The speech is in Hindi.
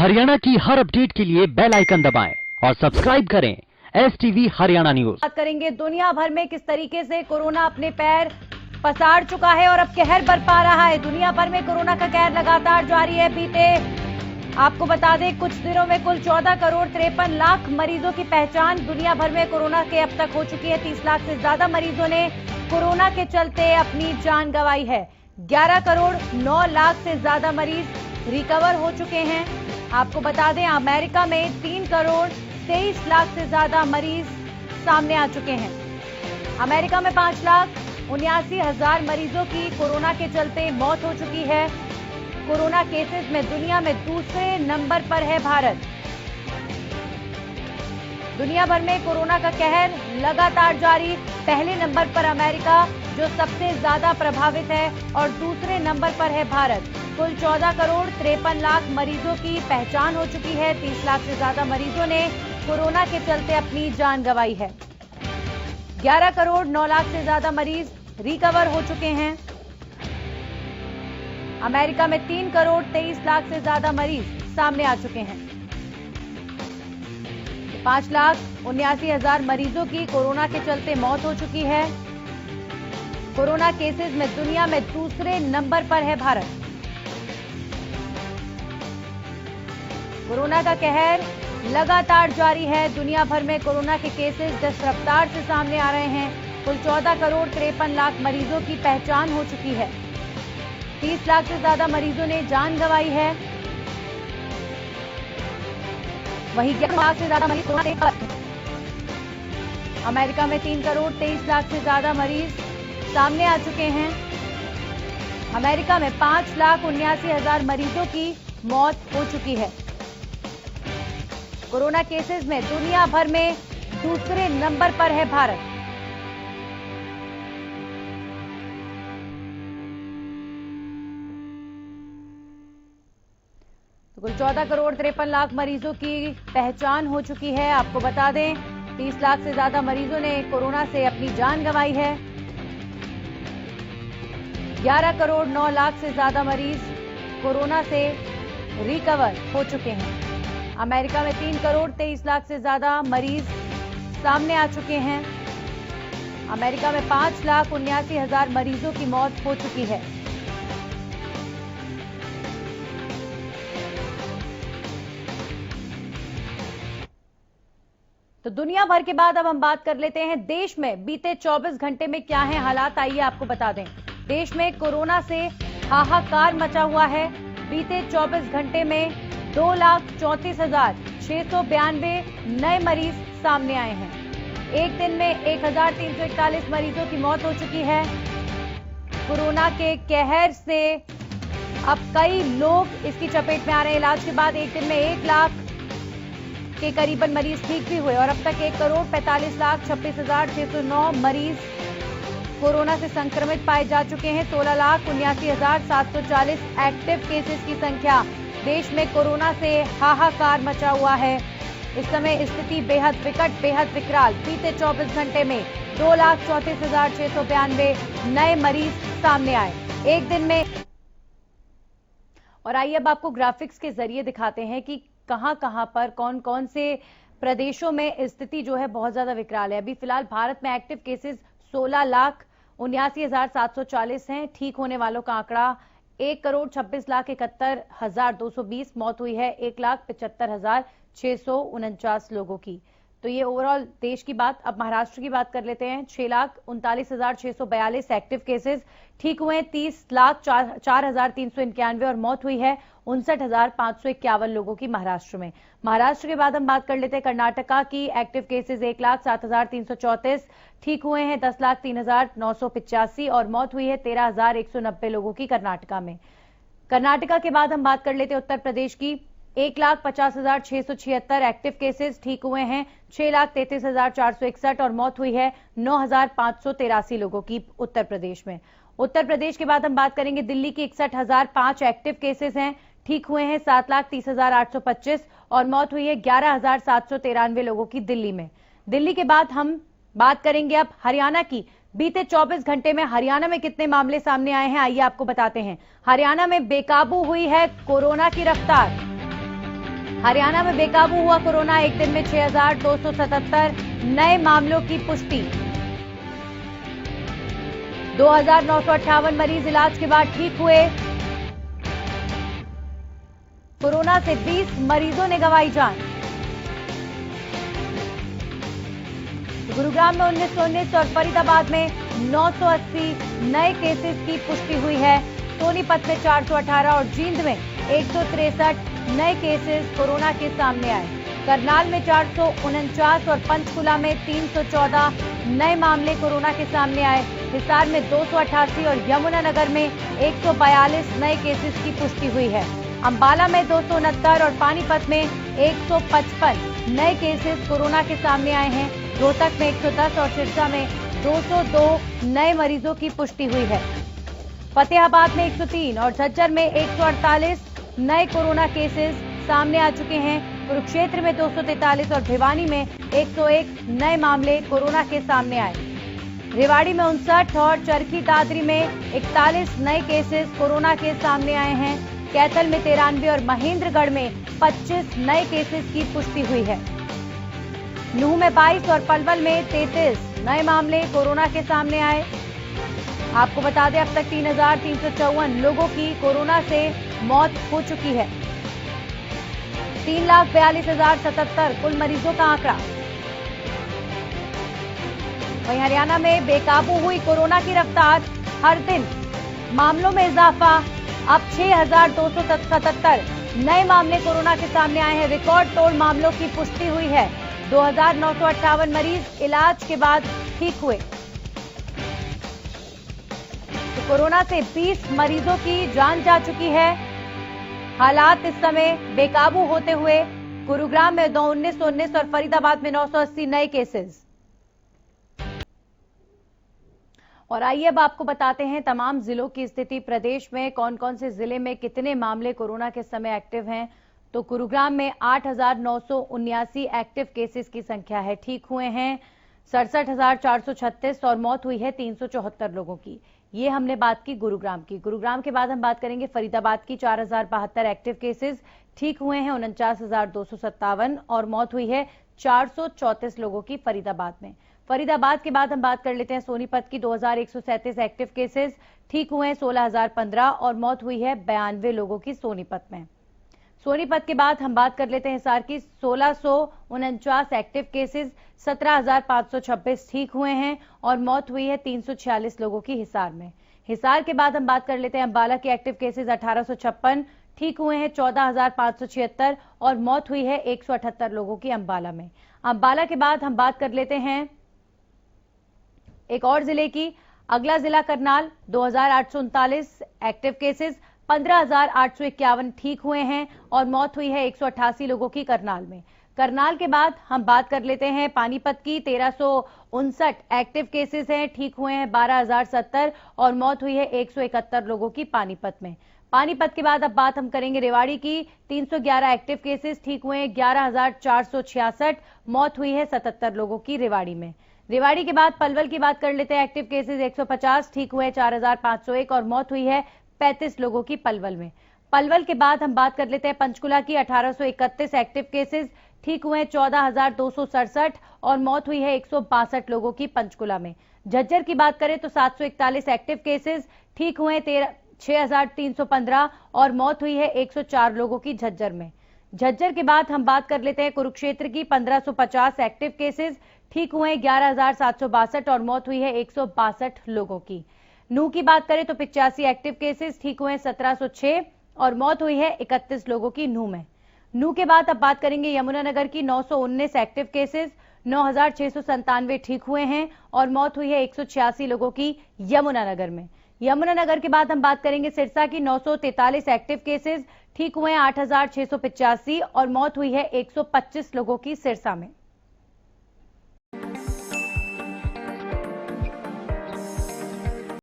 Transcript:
हरियाणा की हर अपडेट के लिए बेल आइकन दबाएं और सब्सक्राइब करें STV हरियाणा न्यूज। बात करेंगे दुनिया भर में किस तरीके से कोरोना अपने पैर पसार चुका है और अब कहर बरपा रहा है। दुनिया भर में कोरोना का कहर लगातार जारी है। बीते आपको बता दें कुछ दिनों में कुल 14 करोड़ 53 लाख मरीजों की पहचान दुनिया भर में कोरोना के अब तक हो चुकी है। 30 लाख से ज्यादा मरीजों ने कोरोना के चलते अपनी जान गंवाई है। 11 करोड़ 9 लाख से ज्यादा मरीज रिकवर हो चुके हैं। आपको बता दें अमेरिका में 3 करोड़ 23 लाख से ज्यादा मरीज सामने आ चुके हैं। अमेरिका में 5,79,000 मरीजों की कोरोना के चलते मौत हो चुकी है। कोरोना केसेस में दुनिया में दूसरे नंबर पर है भारत। दुनिया भर में कोरोना का कहर लगातार जारी। पहले नंबर पर अमेरिका जो सबसे ज्यादा प्रभावित है और दूसरे नंबर पर है भारत। कुल 14 करोड़ 53 लाख मरीजों की पहचान हो चुकी है। 30 लाख से ज्यादा मरीजों ने कोरोना के चलते अपनी जान गंवाई है। 11 करोड़ 9 लाख से ज्यादा मरीज रिकवर हो चुके हैं। अमेरिका में 3 करोड़ 23 लाख से ज्यादा मरीज सामने आ चुके हैं। 5,79,000 मरीजों की कोरोना के चलते मौत हो चुकी है। कोरोना केसेस में दुनिया में दूसरे नंबर पर है भारत। कोरोना का कहर लगातार जारी है। दुनिया भर में कोरोना के केसेस जिस रफ्तार से सामने आ रहे हैं, कुल 14 करोड़ 53 लाख मरीजों की पहचान हो चुकी है। 30 लाख से ज्यादा मरीजों ने जान गंवाई है। वहीं 11 लाख से ज्यादा मरीज कोरोना से अमेरिका में 3 करोड़ 23 लाख से ज्यादा मरीज सामने आ चुके हैं। अमेरिका में 5,79,000 मरीजों की मौत हो चुकी है। कोरोना केसेस में दुनिया भर में दूसरे नंबर पर है भारत। तो कुल 14 करोड़ 53 लाख मरीजों की पहचान हो चुकी है। आपको बता दें 30 लाख से ज्यादा मरीजों ने कोरोना से अपनी जान गंवाई है। 11 करोड़ 9 लाख से ज्यादा मरीज कोरोना से रिकवर हो चुके हैं। अमेरिका में 3 करोड़ 23 लाख से ज्यादा मरीज सामने आ चुके हैं। अमेरिका में 5,79,000 मरीजों की मौत हो चुकी है। तो दुनिया भर के बाद अब हम बात कर लेते हैं देश में बीते 24 घंटे में क्या है हालात। आइए आपको बता दें देश में कोरोना से हाहाकार मचा हुआ है। बीते 24 घंटे में 2,34,692 नए मरीज सामने आए हैं। एक दिन में 1,341 मरीजों की मौत हो चुकी है। कोरोना के कहर से अब कई लोग इसकी चपेट में आ रहे हैं। इलाज के बाद एक दिन में 1 लाख के करीबन मरीज ठीक भी हुए और अब तक 1 करोड़ 45 लाख 26,609 मरीज कोरोना से संक्रमित पाए जा चुके हैं। 16,79,740 एक्टिव केसेस की संख्या। देश में कोरोना से हाहाकार मचा हुआ है। इस समय स्थिति बेहद विकट, बेहद विकराल। बीते 24 घंटे में 2,34,692 नए मरीज सामने आए एक दिन में। और आइए अब आपको ग्राफिक्स के जरिए दिखाते हैं कि कहां कहां पर कौन कौन से प्रदेशों में स्थिति जो है बहुत ज्यादा विकराल है। अभी फिलहाल भारत में एक्टिव केसेस 16,79,740 हैं। ठीक होने वालों का आंकड़ा 1 करोड़ 26 लाख 71,220। मौत हुई है 1,75,649 लोगों की। तो ये ओवरऑल देश की बात। अब महाराष्ट्र की बात कर लेते हैं। 6,39,642 एक्टिव केसेस। ठीक हुए 30,04,391 और मौत हुई है 59,551 लोगों की महाराष्ट्र में। महाराष्ट्र के बाद हम बात कर लेते हैं कर्नाटका की। Active cases 1,07,334। ठीक हुए हैं 10,03,985 और मौत हुई है 13,190 लोगों की कर्नाटका में। कर्नाटका के बाद हम बात कर लेते हैं उत्तर प्रदेश की। 1,50,676 एक्टिव केसेस। ठीक हुए हैं 6,33,461 और मौत हुई है 9,583 लोगों की उत्तर प्रदेश में। उत्तर प्रदेश के बाद हम बात करेंगे दिल्ली की। 61,005 एक्टिव केसेस हैं। ठीक हुए हैं 7,30,825 और मौत हुई है 11,793 लोगों की दिल्ली में। दिल्ली के बाद हम बात करेंगे अब हरियाणा की। बीते 24 घंटे में हरियाणा में कितने मामले सामने आए हैं आइए आपको बताते हैं। हरियाणा में बेकाबू हुई है कोरोना की रफ्तार। हरियाणा में बेकाबू हुआ कोरोना, एक दिन में 6,277 नए मामलों की पुष्टि। 2,958 मरीज इलाज के बाद ठीक हुए। कोरोना से 20 मरीजों ने गंवाई जान। गुरुग्राम में 1919 और फरीदाबाद में 980 नए केसेस की पुष्टि हुई है। सोनीपत में 418 और जींद में 163 नए केसेस कोरोना के सामने आए। करनाल में 449 और पंचकुला में 314 नए मामले कोरोना के सामने आए। हिसार में 288 और यमुनानगर में 142 नए केसेस की पुष्टि हुई है। अंबाला में 269 और पानीपत में 155 नए केसेस कोरोना के सामने आए हैं। रोहतक में 110 और सिरसा में 202 नए मरीजों की पुष्टि हुई है। फतेहाबाद में 103 और झज्जर में 148 नए कोरोना केसेस सामने आ चुके हैं। कुरुक्षेत्र में 243 और भिवानी में 101 नए मामले कोरोना के सामने आए। रेवाड़ी में 59 और चरखी दादरी में 41 नए केसेस कोरोना के सामने आए हैं। कैथल में 93 और महेंद्रगढ़ में 25 नए केसेस की पुष्टि हुई है। नूह में 22 और पलवल में 33 नए मामले कोरोना के सामने आए। आपको बता दें, अब तक 3,354 लोगों की कोरोना से मौत हो चुकी है। 3,42,077 कुल मरीजों का आंकड़ा। वहीं हरियाणा में बेकाबू हुई कोरोना की रफ्तार, हर दिन मामलों में इजाफा। अब 6,277 नए मामले कोरोना के सामने आए हैं। रिकॉर्ड तोड़ मामलों की पुष्टि हुई है। 2,958 मरीज इलाज के बाद ठीक हुए। तो कोरोना से 20 मरीजों की जान जा चुकी है। हालात इस समय बेकाबू होते हुए गुरुग्राम में 1919 और फरीदाबाद में 980 नए केसेस। और आइए अब आपको बताते हैं तमाम जिलों की स्थिति। प्रदेश में कौन कौन से जिले में कितने मामले कोरोना के समय एक्टिव हैं। तो गुरुग्राम में 8,979 एक्टिव केसेस की संख्या है। ठीक हुए हैं 67,436 और मौत हुई है 374 लोगों की। ये हमने बात की गुरुग्राम की। गुरुग्राम के बाद हम बात करेंगे फरीदाबाद की। 4,072 एक्टिव केसेस, ठीक हुए हैं 49,257 और मौत हुई है 434 लोगों की फरीदाबाद में। फरीदाबाद के बाद हम बात कर लेते हैं सोनीपत की। 2,137 एक्टिव केसेस, ठीक हुए हैं 16,015 और मौत हुई है 92 लोगों की सोनीपत में। सोनीपत के बाद हम बात कर लेते हैं हिसार की। 1,649 एक्टिव केसेस, 17,526 ठीक हुए हैं और मौत हुई है 346 लोगों की हिसार में। हिसार के बाद हम बात कर लेते हैं अंबाला के। एक्टिव केसेस 1,856, ठीक हुए हैं 14,576 और मौत हुई है 178 लोगों की अंबाला में। अंबाला के बाद हम बात कर लेते हैं एक और जिले की। अगला जिला करनाल। 2,839 एक्टिव केसेस, 15,851 ठीक हुए हैं और मौत हुई है 188 लोगों की करनाल में। करनाल के बाद हम बात कर लेते हैं पानीपत की। 1,359 एक्टिव केसेस हैं, ठीक हुए हैं 12,070 और मौत हुई है 171 लोगों की पानीपत में। पानीपत के बाद अब बात हम करेंगे रेवाड़ी की। 311 एक्टिव केसेस, ठीक हुए हैं 11,466, मौत हुई है 77 लोगों की रेवाड़ी में। रेवाड़ी के बाद पलवल की बात कर लेते हैं। एक्टिव केसेस 150, ठीक हुए 4,501 और मौत हुई है 35 लोगों की पलवल में। पलवल के बाद हम बात कर लेते हैं पंचकुला की। 1,831 एक्टिव केसेस, ठीक हुए 14,267 और मौत हुई है 162 लोगों की पंचकुला में। झज्जर की बात करें तो 741 एक्टिव केसेस, ठीक हुए 6,315 और मौत हुई है 104 लोगों की झज्जर में। झज्जर के बाद हम बात कर लेते हैं कुरुक्षेत्र की। 1,550 एक्टिव केसेस, ठीक हुए 11,762 और मौत हुई है 162 लोगों की। नूह की बात करें तो 85 एक्टिव केसेस, ठीक हुए 1,706 और मौत हुई है 31 लोगों की नूह में। नूह के बाद अब बात करेंगे यमुनानगर की। 919 एक्टिव केसेस, 9,697 ठीक हुए हैं और मौत हुई है 186 लोगों की यमुनानगर में। यमुनानगर के बाद हम बात करेंगे सिरसा की। 943 एक्टिव केसेस, ठीक हुए 8,685 और मौत हुई है 125 लोगों की सिरसा में।